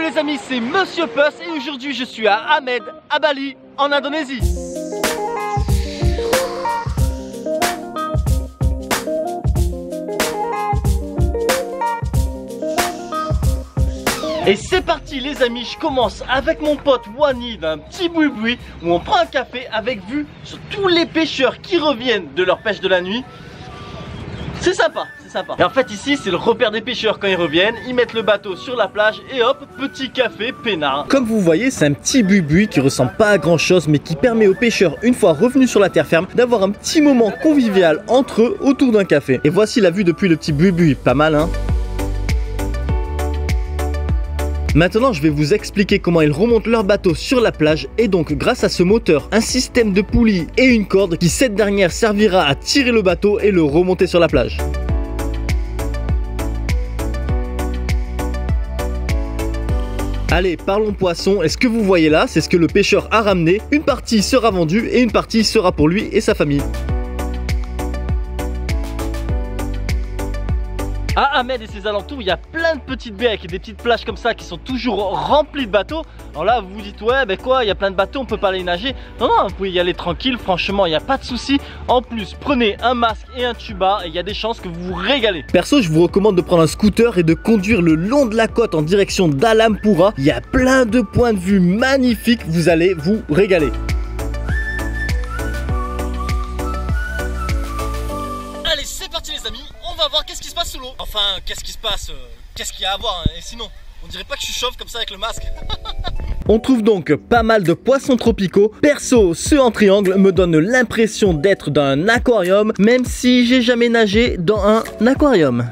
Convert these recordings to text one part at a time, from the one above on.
les amis, c'est Monsieur Puss et aujourd'hui je suis à Ahmed, à Bali, en Indonésie. Et c'est parti les amis, je commence avec mon pote Wani d'un petit boui-boui où on prend un café avec vue sur tous les pêcheurs qui reviennent de leur pêche de la nuit. C'est sympa, c'est sympa. Et en fait ici c'est le repère des pêcheurs quand ils reviennent, ils mettent le bateau sur la plage et hop, petit café peinard. Comme vous voyez, c'est un petit boui-boui qui ressemble pas à grand chose mais qui permet aux pêcheurs, une fois revenus sur la terre ferme, d'avoir un petit moment convivial entre eux autour d'un café. Et voici la vue depuis le petit boui-boui, pas mal hein. Maintenant, je vais vous expliquer comment ils remontent leur bateau sur la plage et donc grâce à ce moteur, un système de poulies et une corde qui cette dernière servira à tirer le bateau et le remonter sur la plage. Allez, parlons poisson, et ce que vous voyez là, c'est ce que le pêcheur a ramené. Une partie sera vendue et une partie sera pour lui et sa famille. À Ahmed et ses alentours, il y a plein de petites baies avec des petites plages comme ça qui sont toujours remplies de bateaux. Alors là, vous vous dites, ouais, ben quoi, il y a plein de bateaux, on peut pas aller nager. Non, non, vous pouvez y aller tranquille, franchement, il n'y a pas de souci. En plus, prenez un masque et un tuba et il y a des chances que vous vous régalez. Perso, je vous recommande de prendre un scooter et de conduire le long de la côte en direction d'Alampura. Il y a plein de points de vue magnifiques, vous allez vous régaler. Allez, c'est parti les amis, on va voir qu'est-ce qui se passe sous l'eau. Enfin, qu'est-ce qui se passe, qu'est-ce qu'il y a à voir hein. Et sinon, on dirait pas que je suis chauve comme ça avec le masque. On trouve donc pas mal de poissons tropicaux. Perso, ceux en triangle me donnent l'impression d'être dans un aquarium, même si j'ai jamais nagé dans un aquarium.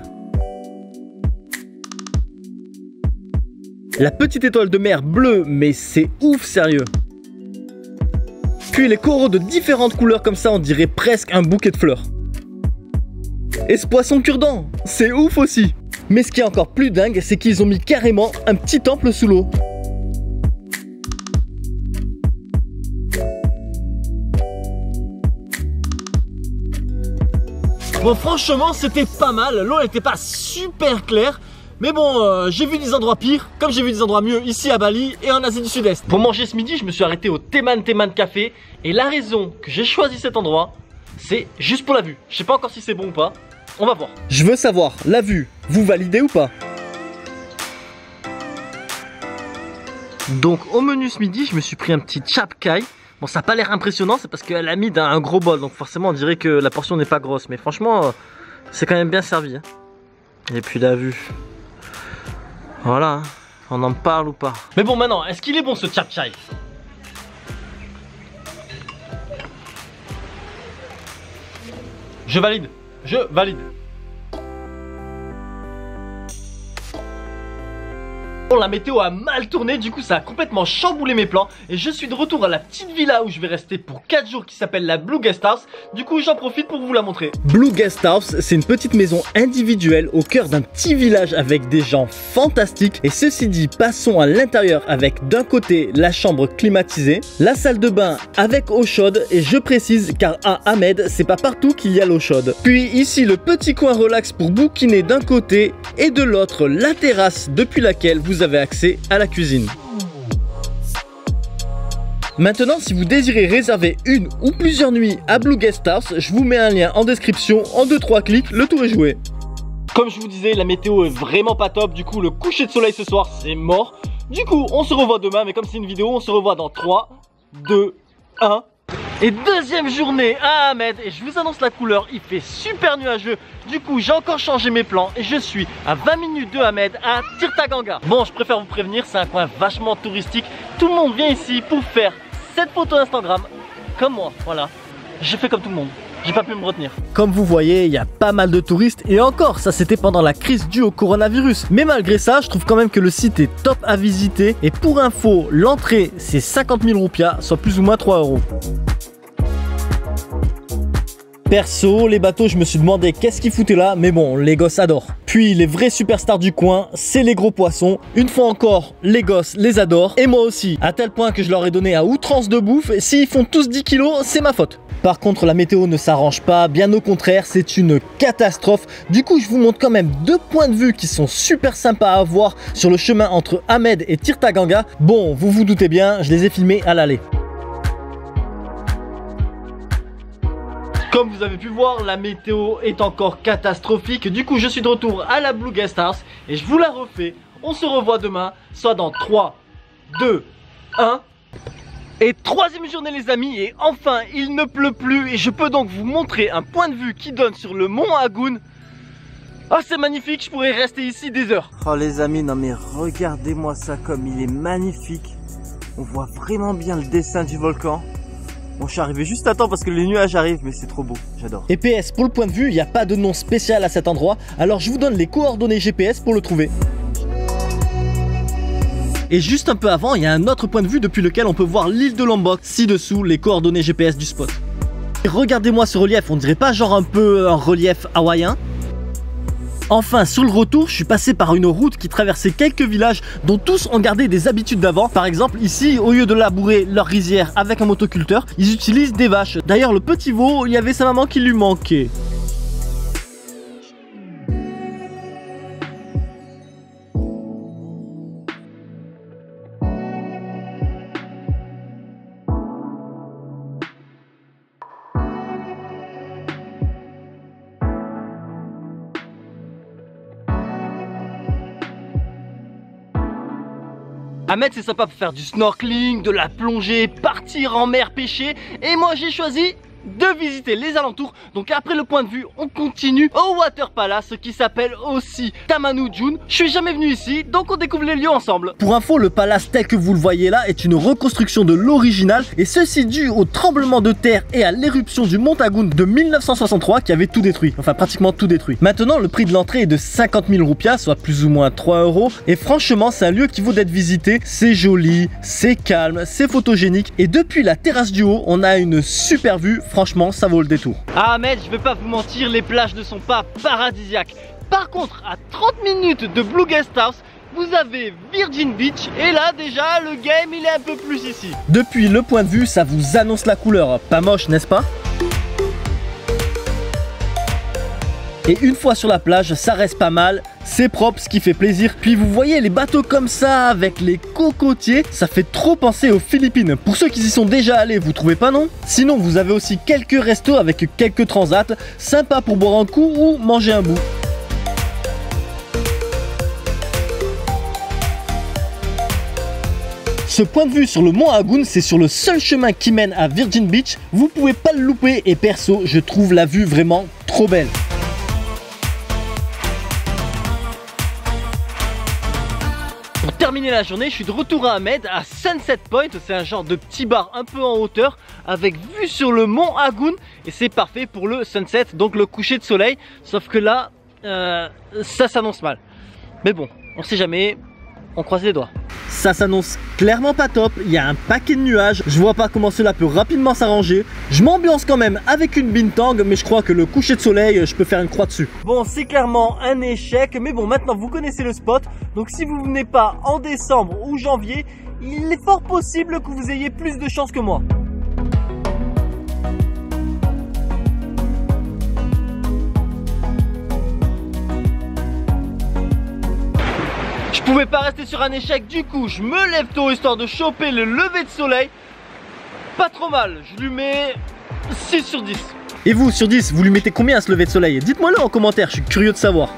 La petite étoile de mer bleue, mais c'est ouf sérieux. Puis les coraux de différentes couleurs comme ça, on dirait presque un bouquet de fleurs. Et ce poisson cure-dent, c'est ouf aussi. Mais ce qui est encore plus dingue, c'est qu'ils ont mis carrément un petit temple sous l'eau. Bon, franchement, c'était pas mal. L'eau n'était pas super claire. Mais bon, j'ai vu des endroits pires, comme j'ai vu des endroits mieux ici à Bali et en Asie du Sud-Est. Pour manger ce midi, je me suis arrêté au Teman Café. Et la raison que j'ai choisi cet endroit, c'est juste pour la vue. Je sais pas encore si c'est bon ou pas. On va voir. Je veux savoir, la vue, vous validez ou pas? Donc au menu ce midi, je me suis pris un petit chap kai. Bon, ça n'a pas l'air impressionnant, c'est parce qu'elle a mis dans un gros bol. Donc forcément on dirait que la portion n'est pas grosse. Mais franchement, c'est quand même bien servi hein. Et puis la vue. Voilà, on en parle ou pas. Mais bon maintenant, est-ce qu'il est bon ce chap chai? Je valide. Je valide. Bon, la météo a mal tourné, du coup ça a complètement chamboulé mes plans. Et je suis de retour à la petite villa où je vais rester pour 4 jours qui s'appelle la Blue Guest House. Du coup j'en profite pour vous la montrer. Blue Guest House, c'est une petite maison individuelle au cœur d'un petit village avec des gens fantastiques. Et ceci dit, passons à l'intérieur avec d'un côté la chambre climatisée, la salle de bain avec eau chaude. Et je précise car à Ahmed, c'est pas partout qu'il y a l'eau chaude. Puis ici le petit coin relax pour bouquiner d'un côté et de l'autre la terrasse depuis laquelle vous avez accès à la cuisine. Maintenant, si vous désirez réserver une ou plusieurs nuits à Blue Guest House, je vous mets un lien en description. En 2-3 clics, le tour est joué. Comme je vous disais, la météo est vraiment pas top. Du coup, le coucher de soleil ce soir, c'est mort. Du coup, on se revoit demain. Mais comme c'est une vidéo, on se revoit dans 3, 2, 1. Et deuxième journée à Ahmed. Et je vous annonce la couleur, il fait super nuageux. Du coup, j'ai encore changé mes plans. Et je suis à 20 minutes de Ahmed, à Tirtaganga. Bon, je préfère vous prévenir, c'est un coin vachement touristique. Tout le monde vient ici pour faire cette photo Instagram. Comme moi, voilà. J'ai fait comme tout le monde. J'ai pas pu me retenir. Comme vous voyez, il y a pas mal de touristes et encore, ça c'était pendant la crise due au coronavirus. Mais malgré ça, je trouve quand même que le site est top à visiter. Et pour info, l'entrée c'est 50 000 roupias, soit plus ou moins 3 €. Perso, les bateaux, je me suis demandé qu'est-ce qu'ils foutaient là, mais bon, les gosses adorent. Puis les vrais superstars du coin, c'est les gros poissons. Une fois encore, les gosses les adorent, et moi aussi, à tel point que je leur ai donné à outrance de bouffe, et s'ils font tous 10 kilos, c'est ma faute. Par contre, la météo ne s'arrange pas, bien au contraire, c'est une catastrophe. Du coup, je vous montre quand même deux points de vue qui sont super sympas à voir sur le chemin entre Hamed et Tirtaganga. Bon, vous vous doutez bien, je les ai filmés à l'aller. Comme vous avez pu voir, la météo est encore catastrophique. Du coup, je suis de retour à la Blue Guest House et je vous la refais. On se revoit demain, soit dans 3, 2, 1. Et troisième journée les amis, et enfin il ne pleut plus et je peux donc vous montrer un point de vue qui donne sur le mont Hagoun. Ah, c'est magnifique, je pourrais rester ici des heures. Oh les amis, non mais regardez-moi ça comme il est magnifique. On voit vraiment bien le dessin du volcan. Bon, je suis arrivé juste à temps parce que les nuages arrivent, mais c'est trop beau, j'adore. Et PS, pour le point de vue, il n'y a pas de nom spécial à cet endroit, alors je vous donne les coordonnées GPS pour le trouver. Et juste un peu avant, il y a un autre point de vue depuis lequel on peut voir l'île de Lombok, ci-dessous les coordonnées GPS du spot. Et regardez-moi ce relief, on dirait pas genre un peu un relief hawaïen? Enfin, sur le retour, je suis passé par une route qui traversait quelques villages dont tous ont gardé des habitudes d'avant. Par exemple, ici, au lieu de labourer leur rizière avec un motoculteur, ils utilisent des vaches. D'ailleurs, le petit veau, il y avait sa maman qui lui manquait. Hamed, c'est sympa pour faire du snorkeling, de la plongée, partir en mer, pêcher. Et moi j'ai choisi de visiter les alentours. Donc après le point de vue, on continue au Water Palace qui s'appelle aussi Tamanu June. Je suis jamais venu ici, donc on découvre les lieux ensemble. Pour info, le palace tel que vous le voyez là est une reconstruction de l'original, et ceci dû au tremblement de terre et à l'éruption du mont Hagoun de 1963 qui avait tout détruit, enfin pratiquement tout détruit. Maintenant, le prix de l'entrée est de 50 000 roupias, soit plus ou moins 3 €, et franchement c'est un lieu qui vaut d'être visité. C'est joli, c'est calme, c'est photogénique, et depuis la terrasse du haut, on a une super vue. Franchement, ça vaut le détour. Ah Hamed, je vais pas vous mentir, les plages ne sont pas paradisiaques. Par contre, à 30 minutes de Blue Guest House, vous avez Virgin Beach, et là déjà le game il est un peu plus ici. Depuis le point de vue, ça vous annonce la couleur. Pas moche, n'est-ce pas? Et une fois sur la plage, ça reste pas mal, c'est propre, ce qui fait plaisir. Puis vous voyez les bateaux comme ça avec les cocotiers, ça fait trop penser aux Philippines. Pour ceux qui y sont déjà allés, vous trouvez pas non? Sinon vous avez aussi quelques restos avec quelques transats, sympa pour boire un coup ou manger un bout. Ce point de vue sur le mont Hagoun, c'est sur le seul chemin qui mène à Virgin Beach. Vous pouvez pas le louper, et perso, je trouve la vue vraiment trop belle. Pour terminer la journée, je suis de retour à Hamed, à Sunset Point. C'est un genre de petit bar un peu en hauteur avec vue sur le mont Hagoun, et c'est parfait pour le sunset, donc le coucher de soleil. Sauf que là, ça s'annonce mal. Mais bon, on sait jamais, on croise les doigts. Ça s'annonce clairement pas top, il y a un paquet de nuages, je vois pas comment cela peut rapidement s'arranger. Je m'ambiance quand même avec une bintang, mais je crois que le coucher de soleil, je peux faire une croix dessus. Bon, c'est clairement un échec, mais bon, maintenant vous connaissez le spot. Donc si vous venez pas en décembre ou janvier, il est fort possible que vous ayez plus de chance que moi. Je pouvais pas rester sur un échec, du coup je me lève tôt histoire de choper le lever de soleil. Pas trop mal, je lui mets 6 sur 10. Et vous, sur 10, vous lui mettez combien à ce lever de soleil? Dites-moi le en commentaire, je suis curieux de savoir.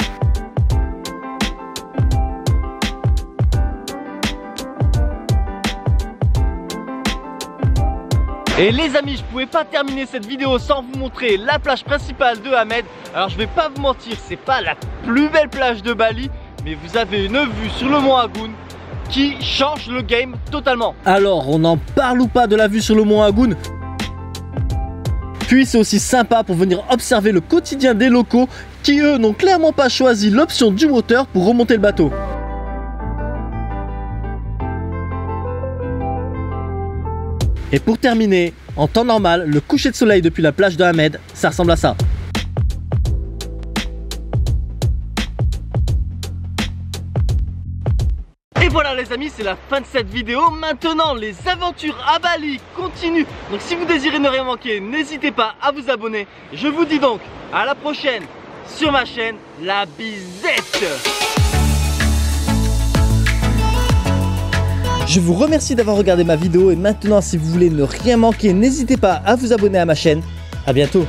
Et les amis, je pouvais pas terminer cette vidéo sans vous montrer la plage principale de Hamed. Alors je vais pas vous mentir, c'est pas la plus belle plage de Bali, mais vous avez une vue sur le mont Hagoun qui change le game totalement. Alors, on en parle ou pas de la vue sur le mont Hagoun? Puis c'est aussi sympa pour venir observer le quotidien des locaux qui eux n'ont clairement pas choisi l'option du moteur pour remonter le bateau. Et pour terminer, en temps normal, le coucher de soleil depuis la plage de Hamed, ça ressemble à ça. Et voilà les amis, c'est la fin de cette vidéo. Maintenant, les aventures à Bali continuent. Donc si vous désirez ne rien manquer, n'hésitez pas à vous abonner. Je vous dis donc à la prochaine sur ma chaîne, La Bizette. Je vous remercie d'avoir regardé ma vidéo et maintenant si vous voulez ne rien manquer, n'hésitez pas à vous abonner à ma chaîne. À bientôt.